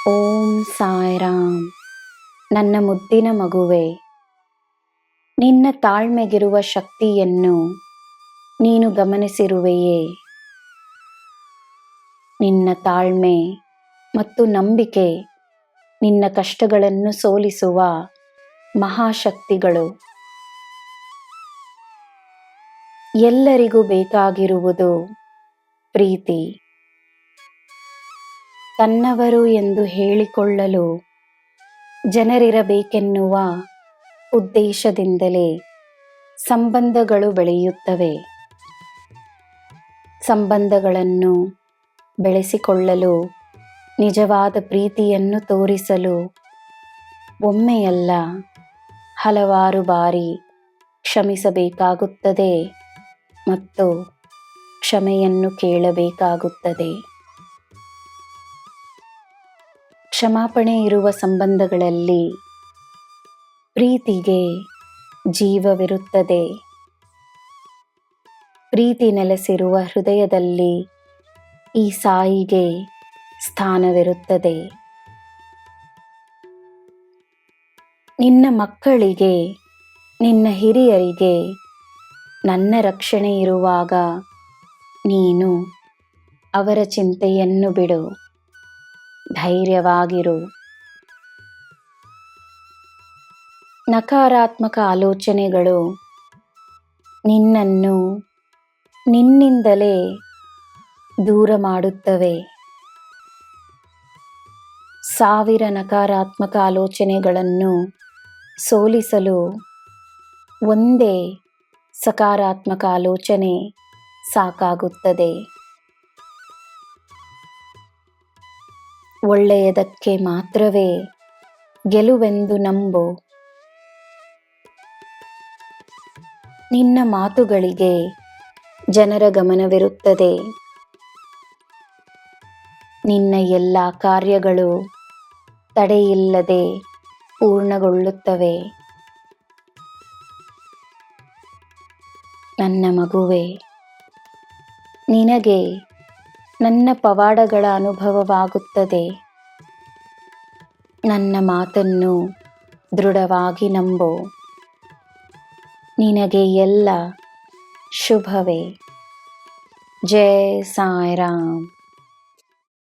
ಓಂ ಸಾಯಿರಾಮ್. ನನ್ನ ಮುದ್ದಿನ ಮಗುವೆ, ನಿನ್ನ ತಾಳ್ಮೆಗಿರುವ ಶಕ್ತಿಯನ್ನು ನೀನು ಗಮನಿಸಿರುವೆಯೇ? ನಿನ್ನ ತಾಳ್ಮೆ ಮತ್ತು ನಂಬಿಕೆ ನಿನ್ನ ಕಷ್ಟಗಳನ್ನು ಸೋಲಿಸುವ ಮಹಾಶಕ್ತಿಗಳು. ಎಲ್ಲರಿಗೂ ಬೇಕಾಗಿರುವುದು ಪ್ರೀತಿ. ತನ್ನವರು ಎಂದು ಹೇಳಿಕೊಳ್ಳಲು ಜನರಿರಬೇಕೆನ್ನುವ ಉದ್ದೇಶದಿಂದಲೇ ಸಂಬಂಧಗಳು ಬೆಳೆಯುತ್ತವೆ. ಸಂಬಂಧಗಳನ್ನು ಬೆಳೆಸಿಕೊಳ್ಳಲು, ನಿಜವಾದ ಪ್ರೀತಿಯನ್ನು ತೋರಿಸಲು ಒಮ್ಮೆಯಲ್ಲ, ಹಲವಾರು ಬಾರಿ ಕ್ಷಮಿಸಬೇಕಾಗುತ್ತದೆ ಮತ್ತು ಕ್ಷಮೆಯನ್ನು ಕೇಳಬೇಕಾಗುತ್ತದೆ. ಕ್ಷಮಾಪಣೆ ಇರುವ ಸಂಬಂಧಗಳಲ್ಲಿ ಪ್ರೀತಿಗೆ ಜೀವವಿರುತ್ತದೆ. ಪ್ರೀತಿ ನೆಲೆಸಿರುವ ಹೃದಯದಲ್ಲಿ ಈ ಸಾಯಿಗೆ ಸ್ಥಾನವಿರುತ್ತದೆ. ನಿನ್ನ ಮಕ್ಕಳಿಗೆ, ನಿನ್ನ ಹಿರಿಯರಿಗೆ ನನ್ನ ರಕ್ಷಣೆ ಇರುವಾಗ ನೀನು ಅವರ ಚಿಂತೆಯನ್ನು ಬಿಡು, ಧೈರ್ಯವಾಗಿರು. ನಕಾರಾತ್ಮಕ ಆಲೋಚನೆಗಳು ನಿನ್ನನ್ನು ನಿನ್ನಿಂದಲೇ ದೂರ ಮಾಡುತ್ತವೆ. 1000 ನಕಾರಾತ್ಮಕ ಆಲೋಚನೆಗಳನ್ನು ಸೋಲಿಸಲು ಒಂದೇ ಸಕಾರಾತ್ಮಕ ಆಲೋಚನೆ ಸಾಕಾಗುತ್ತದೆ. ಒಳ್ಳೆಯದಕ್ಕೆ ಮಾತ್ರವೇ ಗೆಲುವೆಂದು ನಂಬು. ನಿನ್ನ ಮಾತುಗಳಿಗೆ ಜನರ ಗಮನವಿರುತ್ತದೆ. ನಿನ್ನ ಎಲ್ಲ ಕಾರ್ಯಗಳು ತಡೆಯಿಲ್ಲದೆ ಪೂರ್ಣಗೊಳ್ಳುತ್ತವೆ. ನನ್ನ ಮಗುವೆ, ನಿನಗೆ ನನ್ನ ಪವಾಡಗಳ ಅನುಭವವಾಗುತ್ತದೆ. ನನ್ನ ಮಾತನ್ನು ದೃಢವಾಗಿ ನಂಬು. ನಿನಗೆ ಎಲ್ಲ ಶುಭವೇ. ಜೈ ಸಾಯಿರಾಮ್.